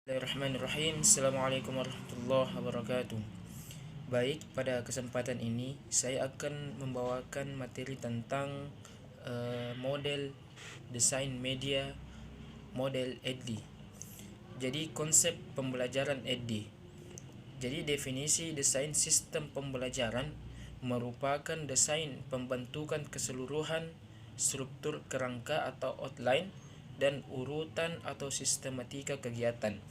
Bismillahirrahmanirrahim. Assalamualaikum warahmatullahi wabarakatuh. Baik, pada kesempatan ini saya akan membawakan materi tentang model desain media model EDDI. Jadi konsep pembelajaran EDDI. Jadi definisi desain sistem pembelajaran merupakan desain pembentukan keseluruhan struktur kerangka atau outline dan urutan atau sistematika kegiatan,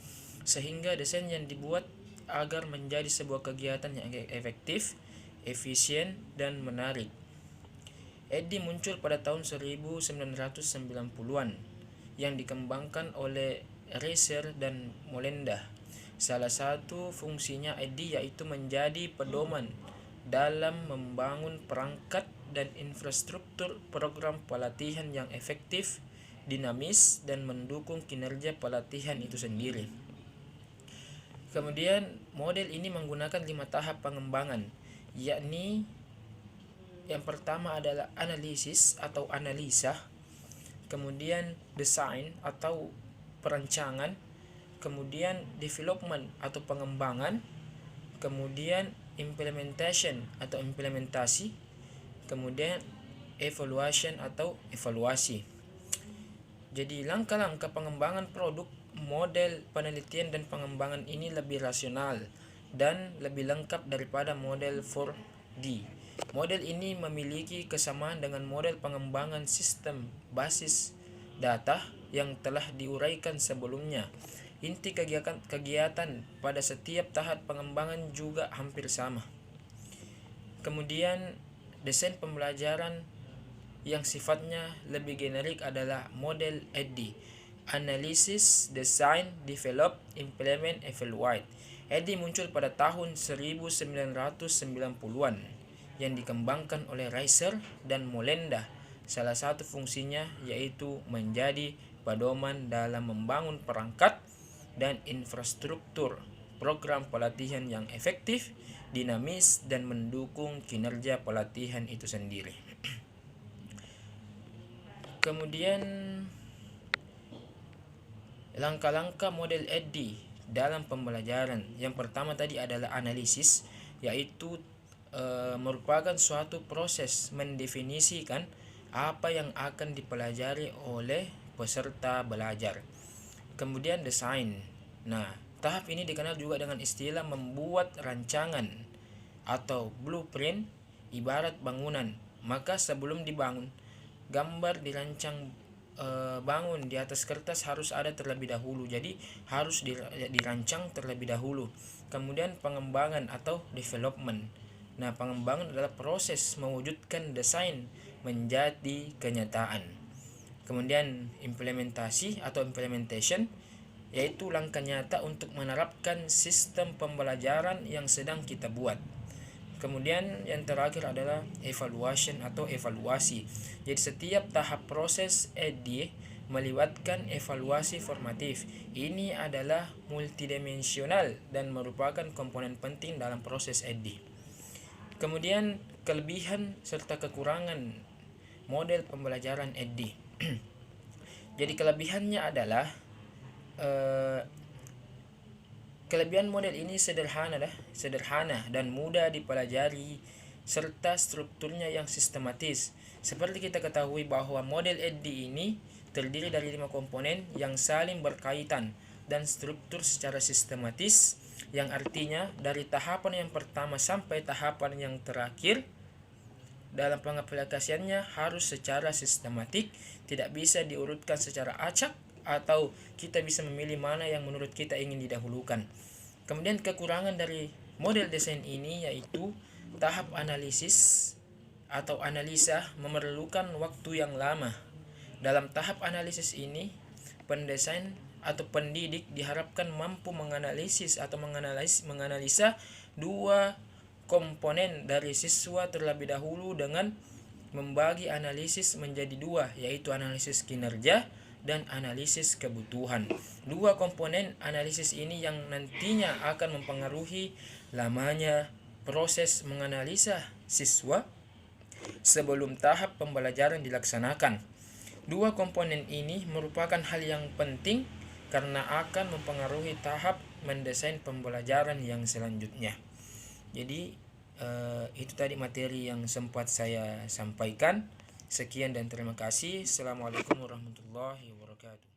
sehingga desain yang dibuat agar menjadi sebuah kegiatan yang efektif, efisien, dan menarik. EDDI muncul pada tahun 1990-an yang dikembangkan oleh Reiser dan Molenda. Salah satu fungsinya EDDI yaitu menjadi pedoman dalam membangun perangkat dan infrastruktur program pelatihan yang efektif, dinamis, dan mendukung kinerja pelatihan itu sendiri. Kemudian model ini menggunakan 5 tahap pengembangan, yakni yang pertama adalah analisis atau analisa, kemudian desain atau perancangan, kemudian development atau pengembangan, kemudian implementation atau implementasi, kemudian evaluation atau evaluasi. Jadi langkah-langkah pengembangan produk model penelitian dan pengembangan ini lebih rasional dan lebih lengkap daripada model 4D. Model ini memiliki kesamaan dengan model pengembangan sistem basis data yang telah diuraikan sebelumnya. Inti kegiatan pada setiap tahap pengembangan juga hampir sama. Kemudian desain pembelajaran yang sifatnya lebih generik adalah model EDDI: Analysis, Design, Develop, Implement, Evaluate. EDDI muncul pada tahun 1990-an yang dikembangkan oleh Reiser dan Molenda. Salah satu fungsinya yaitu menjadi pedoman dalam membangun perangkat dan infrastruktur program pelatihan yang efektif, dinamis, dan mendukung kinerja pelatihan itu sendiri. Kemudian langkah-langkah model EDDI dalam pembelajaran. Yang pertama tadi adalah analisis, yaitu merupakan suatu proses mendefinisikan apa yang akan dipelajari oleh peserta belajar. Kemudian desain. Nah, tahap ini dikenal juga dengan istilah membuat rancangan atau blueprint ibarat bangunan. Maka sebelum dibangun, gambar dirancang bangun di atas kertas harus ada terlebih dahulu. Jadi harus dirancang terlebih dahulu. Kemudian pengembangan atau development. Nah, pengembangan adalah proses mewujudkan desain menjadi kenyataan. Kemudian implementasi atau implementation, yaitu langkah nyata untuk menerapkan sistem pembelajaran yang sedang kita buat. Kemudian yang terakhir adalah evaluation atau evaluasi. Jadi setiap tahap proses EDDI melibatkan evaluasi formatif. Ini adalah multidimensional dan merupakan komponen penting dalam proses EDDI. Kemudian kelebihan serta kekurangan model pembelajaran EDDI. Jadi kelebihannya adalah kelebihan model ini sederhana dan mudah dipelajari serta strukturnya yang sistematis. Seperti kita ketahui bahwa model EDDI ini terdiri dari 5 komponen yang saling berkaitan dan struktur secara sistematis, yang artinya dari tahapan yang pertama sampai tahapan yang terakhir dalam pengaplikasiannya harus secara sistematik, tidak bisa diurutkan secara acak atau kita bisa memilih mana yang menurut kita ingin didahulukan. Kemudian kekurangan dari model desain ini yaitu tahap analisis atau analisa memerlukan waktu yang lama. Dalam tahap analisis ini, pendesain atau pendidik diharapkan mampu menganalisis atau menganalisa dua komponen dari siswa terlebih dahulu dengan membagi analisis menjadi dua, yaitu analisis kinerja dan analisis kebutuhan. Dua komponen analisis ini yang nantinya akan mempengaruhi lamanya proses menganalisa siswa sebelum tahap pembelajaran dilaksanakan. Dua komponen ini merupakan hal yang penting karena akan mempengaruhi tahap mendesain pembelajaran yang selanjutnya. Jadi itu tadi materi yang sempat saya sampaikan. Sekian dan terima kasih. Assalamualaikum warahmatullahi wabarakatuh.